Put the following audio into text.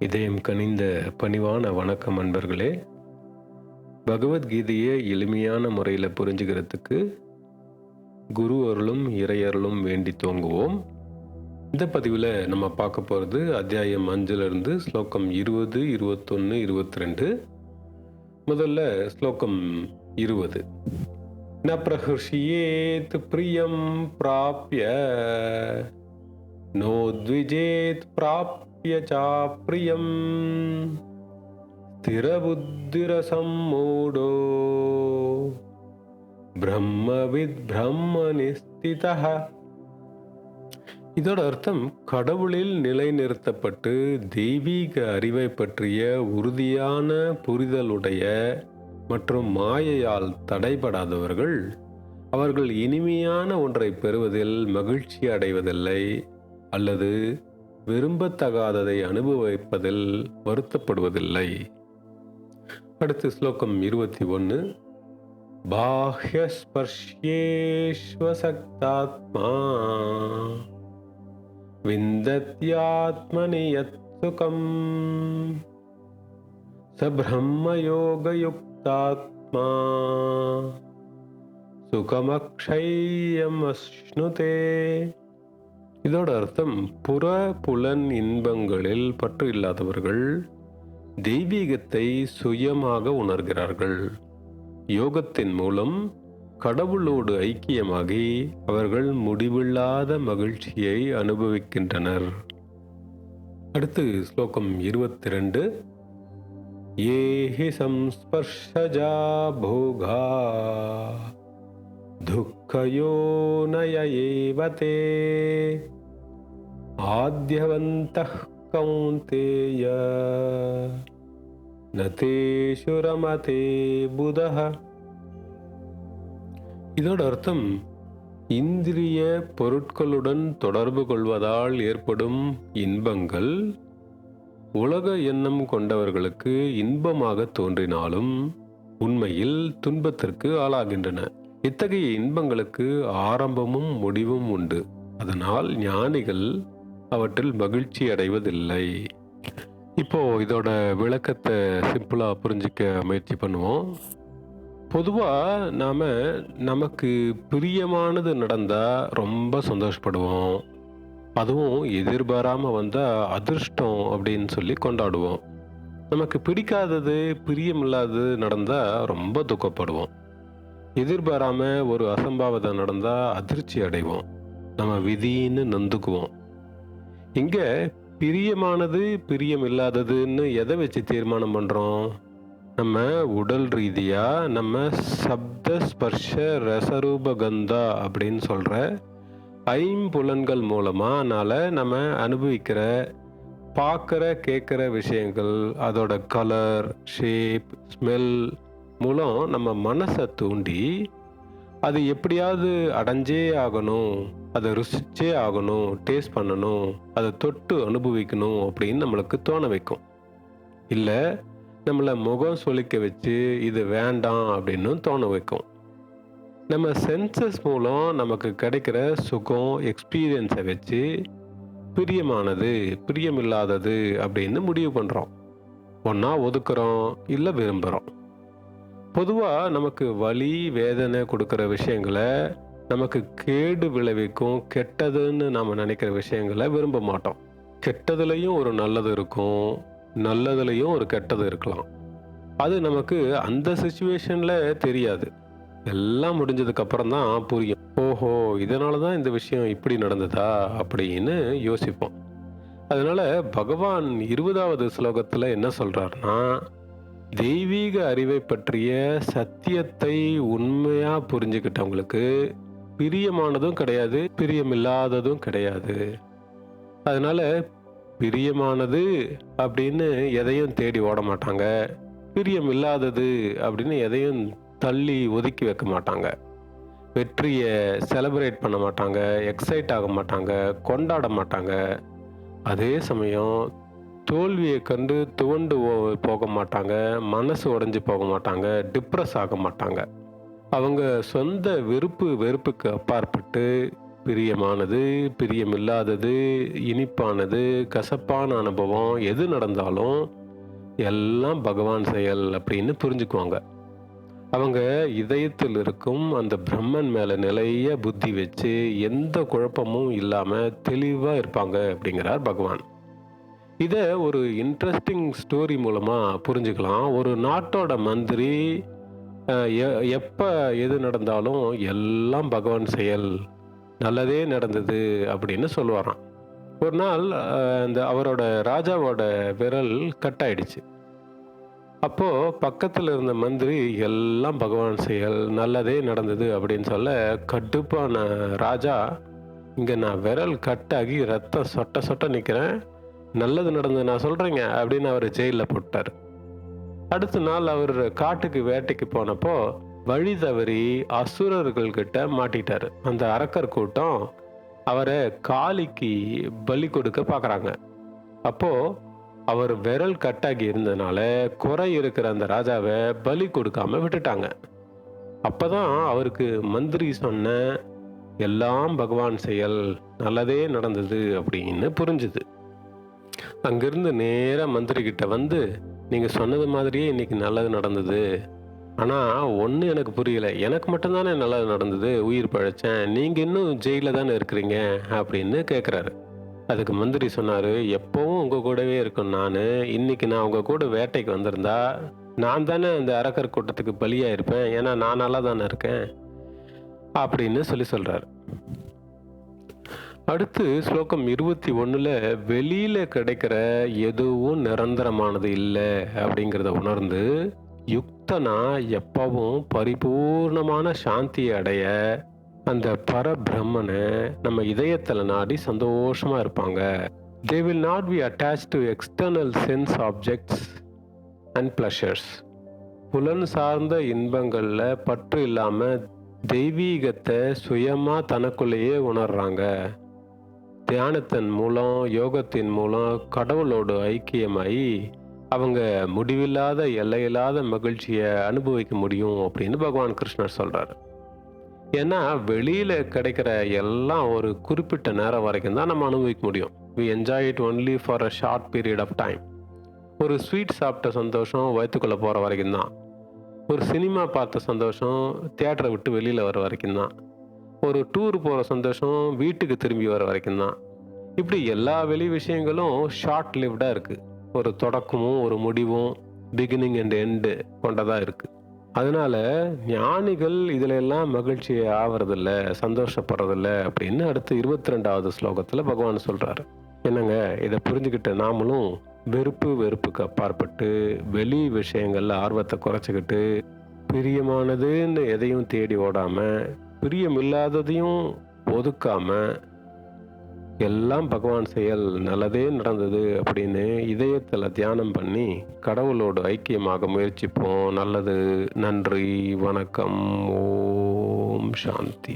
இதயம் கனிந்த பணிவான வணக்கம் அன்பர்களே. பகவத்கீதையை எளிமையான முறையில் புரிஞ்சுக்கிறதுக்கு குரு அருளும் இறையருளும் வேண்டி துவங்குவோம். இந்த பதிவில் நம்ம பார்க்க போகிறது அத்தியாயம் 5லிருந்து ஸ்லோகம் 20, 21, 22. முதல்ல ஸ்லோகம் 20. ந பிரஹர்ஷியேத் பிரியம் பிராப்ய நோத்விஜேத் பிராப்ய சாப்ரியம் ஸ்திரபுத்திரசம்மூடோ பிரம்மவித் பிரம்மனிஸ்திதஹ. இதோட அர்த்தம், கடவுளில் நிலைநிறுத்தப்பட்டு தெய்வீக அறிவை பற்றிய உறுதியான புரிதலுடைய மற்றும் மாயையால் தடைபடாதவர்கள் அவர்கள் இனிமையான ஒன்றை பெறுவதில் மகிழ்ச்சி அடைவதில்லை அல்லது விரும்பத்தகாததை அனுபவிப்பதில் வருத்தப்படுவதில்லை. அடுத்து ஸ்லோகம் 21. பாஹ்யஸ்பர்ஷ்யேஷ்வசக்தாத்மா விந்தத்யாத்மனி யத் சுகம் ச பிரம்மயோகயுக்தாத்மா சுகமக்ஷயம் அஸ்னுதே. இதோட அர்த்தம், புற புலன் இன்பங்களில் பற்று இல்லாதவர்கள் தெய்வீகத்தை சுயமாக உணர்கிறார்கள். யோகத்தின் மூலம் கடவுளோடு ஐக்கியமாகி அவர்கள் முடிவில்லாத மகிழ்ச்சியை அனுபவிக்கின்றனர். அடுத்து ஸ்லோகம் 22. ஏஹி சம்ஸ்பர்ஷஜா போகா துக்கயோனய ஏவதே ஆத்யவந்தः கௌந்தேய ந தேஷு ரமதே புதஹ. இதோட அர்த்தம், இந்திரிய பொருட்களுடன் தொடர்பு கொள்வதால் ஏற்படும் இன்பங்கள் உலக எண்ணம் கொண்டவர்களுக்கு இன்பமாக தோன்றினாலும் உண்மையில் துன்பத்திற்கு ஆளாகின்றன. இத்தகைய இன்பங்களுக்கு ஆரம்பமும் முடிவும் உண்டு. அதனால் ஞானிகள் அவற்றில் மகிழ்ச்சி அடைவதில்லை. இப்போ இதோட விளக்கத்தை சிம்பிளா புரிஞ்சிக்க முயற்சி பண்ணுவோம். பொதுவாக நமக்கு பிரியமானது நடந்தா ரொம்ப சந்தோஷப்படுவோம். அதுவும் எதிர்பாராமல் வந்தால் அதிர்ஷ்டம் அப்படின்னு சொல்லி கொண்டாடுவோம். நமக்கு பிடிக்காதது, பிரியமில்லாதது நடந்தால் ரொம்ப துக்கப்படுவோம். எதிர்பாராமல் ஒரு அசம்பாவிதம் நடந்தால் அதிர்ச்சி அடைவோம். நம்ம விதின்னு நொந்துக்குவோம். இங்கே பிரியமானது பிரியம் இல்லாததுன்னு எதை வச்சு தீர்மானம் பண்ணுறோம்? நம்ம உடல் ரீதியாக நம்ம சப்த ஸ்பர்ஷ ரசரூப கந்தா அப்படின்னு சொல்கிற ஐம்புலன்கள் மூலமானால நம்ம அனுபவிக்கிற, பார்க்குற, கேட்குற விஷயங்கள், அதோட கலர், ஷேப், ஸ்மெல் மூலம் நம்ம மனசை தூண்டி அது எப்படியாவது அடைஞ்சே ஆகணும், அதை ருசிச்சே ஆகணும், டேஸ்ட் பண்ணணும், அதை தொட்டு அனுபவிக்கணும் அப்படின்னு நம்மளுக்கு தோண வைக்கும். இல்லை நம்மளை முகம் சொலிக்க வச்சு இது வேண்டாம் அப்படின்னு தோண வைக்கும். நம்ம சென்சஸ் மூலம் நமக்கு கிடைக்கிற சுகம், எக்ஸ்பீரியன்ஸை வச்சு பிரியமானது பிரியமில்லாதது அப்படின்னு முடிவு பண்ணுறோம். ஒன்றா ஒதுக்குறோம், இல்லை விரும்புகிறோம். பொதுவாக நமக்கு வலி, வேதனை கொடுக்குற விஷயங்களை, நமக்கு கேடு விளைவிக்கும், கெட்டதுன்னு நாம் நினைக்கிற விஷயங்களை விரும்ப மாட்டோம். கெட்டதுலேயும் ஒரு நல்லது இருக்கும், நல்லதுலேயும் ஒரு கெட்டது இருக்கலாம். அது நமக்கு அந்த சிச்சுவேஷனில் தெரியாது. எல்லாம் முடிஞ்சதுக்கப்புறம் தான் புரியும். ஓஹோ, இதனால தான் இந்த விஷயம் இப்படி நடந்ததா அப்படின்னு யோசிப்போம். அதனால் பகவான் 20வது ஸ்லோகத்தில் என்ன சொல்கிறாருன்னா, தெய்வீக அறிவை பற்றிய சத்தியத்தை உண்மையாக புரிஞ்சுக்கிட்டவங்களுக்கு பிரியமானதும் கிடையாது, பிரியமில்லாததும் கிடையாது. அதனால் பிரியமானது அப்படின்னு எதையும் தேடி ஓட மாட்டாங்க, பிரியம் இல்லாதது அப்படின்னு எதையும் தள்ளி ஒதுக்கி வைக்க மாட்டாங்க. வெற்றியை செலிப்ரேட் பண்ண மாட்டாங்க, எக்ஸைட் ஆக மாட்டாங்க, கொண்டாட மாட்டாங்க. அதே சமயம் தோல்வியை கண்டு துவண்டு போக மாட்டாங்க, மனசு உடைஞ்சு போக மாட்டாங்க, டிப்ரெஸ் ஆக மாட்டாங்க. அவங்க சொந்த விருப்பு வெறுப்புக்கு அப்பாற்பட்டு பிரியமானது, பிரியமில்லாதது, இனிப்பானது, கசப்பான அனுபவம் எது நடந்தாலும் எல்லாம் பகவான் செயல் அப்படின்னு புரிஞ்சுக்குவாங்க. அவங்க இதயத்தில் இருக்கும் அந்த பிரம்மன் மேல நிலைய புத்தி வச்சு எந்த குழப்பமும் இல்லாம தெளிவா இருப்பாங்க அப்படிங்கிறார் பகவான். இத ஒரு இன்ட்ரெஸ்டிங் ஸ்டோரி மூலமா புரிஞ்சுக்கலாம். ஒரு நாட்டோட மந்திரி அ எ எப்ப எது நடந்தாலும் எல்லாம் பகவான் செயல், நல்லதே நடந்தது அப்படின்னு சொல்லுவாராம். ஒரு நாள் இந்த அவரோட ராஜாவோட விரல் கட் ஆயிடுச்சு. அப்போ பக்கத்துல இருந்த மந்திரி எல்லாம் பகவான் செயல், நல்லதே நடந்தது அப்படின்னு சொல்ல, கடுப்பான ராஜா, இங்க நான் விரல் கட் ஆகி ரத்தம் சொட்ட சொட்ட நிக்கிறேன். நல்லது நடந்தது நான் சொல்றேங்க அப்படின்னு அவரை ஜெயில்ல போட்டாரு. அடுத்த நாள் அவர் காட்டுக்கு வேட்டைக்கு போனப்போ வழி தவறி அசுரர்கள் கிட்ட மாட்டிட்டாரு. அந்த அரக்கர் கூட்டம் அவரை காளிக்கு பலி கொடுக்க பார்க்கறாங்க. அப்போ அவர் விரல் கட்டாகி இருந்ததுனால குறை இருக்கிற அந்த ராஜாவை பலி கொடுக்காம விட்டுட்டாங்க. அப்பதான் அவருக்கு மந்திரி சொன்ன எல்லாம் பகவான் செயல், நல்லதே நடந்தது அப்படின்னு புரிஞ்சுது. அங்கிருந்து நேரா மந்திரி கிட்ட வந்து, நீங்க சொன்னது மாதிரியே இன்னைக்கு நல்லது நடந்தது. ஆனா ஒண்ணு எனக்கு புரியல. எனக்கு மட்டும் தானே நல்லது நடந்தது, உயிர் பிழைச்சேன். நீங்க இன்னும் ஜெயில்ல தானே இருக்கிறீங்க அப்படின்னு கேட்குறாரு. அதுக்கு மந்திரி சொன்னாரு, எப்பவும் உங்க கூடவே இருக்கும் நானு. இன்னைக்கு நான் உங்க கூட வேட்டைக்கு வந்திருந்தா நான் தானே அந்த அரக்கர் கூட்டத்துக்கு பலியா இருப்பேன். ஏன்னா நான் நல்லா தானே இருக்கேன் அப்படின்னு சொல்றாரு. அடுத்து ஸ்லோகம் 21ல வெளியில கிடைக்கிற எதுவும் நிரந்தரமானது இல்லை அப்படிங்கிறத உணர்ந்து யுக்தனா எப்பவும் பரிபூர்ணமான சாந்தியை அடைய அந்த பரபிரம்மனை நம்ம இதயத்துல நாடி சந்தோஷமா இருப்பாங்க. They will not be attached to external sense objects and pleasures. புலன் சார்ந்த இன்பங்கள்ல பற்று இல்லாம தெய்வீகத்தை சுயமா தனக்குள்ளேயே உணர்றாங்க. தியானத்தின் மூலம், யோகத்தின் மூலம் கடவுளோடு ஐக்கியமாயி அவங்க முடிவில்லாத எல்லையில்லாத மகிழ்ச்சியை அனுபவிக்க முடியும் அப்படின்னு பகவான் கிருஷ்ணர் சொல்றாரு. ஏன்னா வெளியில கிடைக்கிற எல்லாம் ஒரு குறிப்பிட்ட நேரம் வரைக்கும் தான் நம்ம அனுபவிக்க முடியும். We enjoy it only for a short period of time. ஒரு ஸ்வீட் சாப்பிட்ட சந்தோஷம் வயிற்றுக்குள்ள போற வரைக்கும் தான். ஒரு சினிமா பார்த்த சந்தோஷம் தியேட்டரை விட்டு வெளியில வர வரைக்கும் தான். ஒரு டூர் போற சந்தோஷம் வீட்டுக்கு திரும்பி வர வரைக்கும் தான். இப்படி எல்லா வெளி விஷயங்களும் ஷார்ட் லிவ்டா இருக்கு. ஒரு தொடக்கமும் ஒரு முடிவும், பிகினிங் அண்ட் எண்டு கொண்டதா இருக்கு. அதனால ஞானிகள் இதுல எல்லாம் மகிழ்ச்சி ஆவறதில்ல, சந்தோஷப்படுறதில்ல அப்படின்னு அடுத்து 22வது ஸ்லோகத்துல பகவான் சொல்றாரு. என்னங்க, இதை புரிஞ்சுக்கிட்ட நாமளும் வெறுப்புக்கு அப்பாற்பட்டு வெளி விஷயங்கள்ல ஆர்வத்தை குறைச்சிக்கிட்டு பிரியமானதுன்னு எதையும் தேடி ஓடாம, பிரியமில்லாததையும் ஒதுக்காம, எல்லாம் பகவான் செயல், நல்லதே நடந்தது அப்படின்னு இதயத்துல தியானம் பண்ணி கடவுளோடு ஐக்கியமாக முயற்சிப்போம். நல்லது. நன்றி. வணக்கம். ஓம் சாந்தி.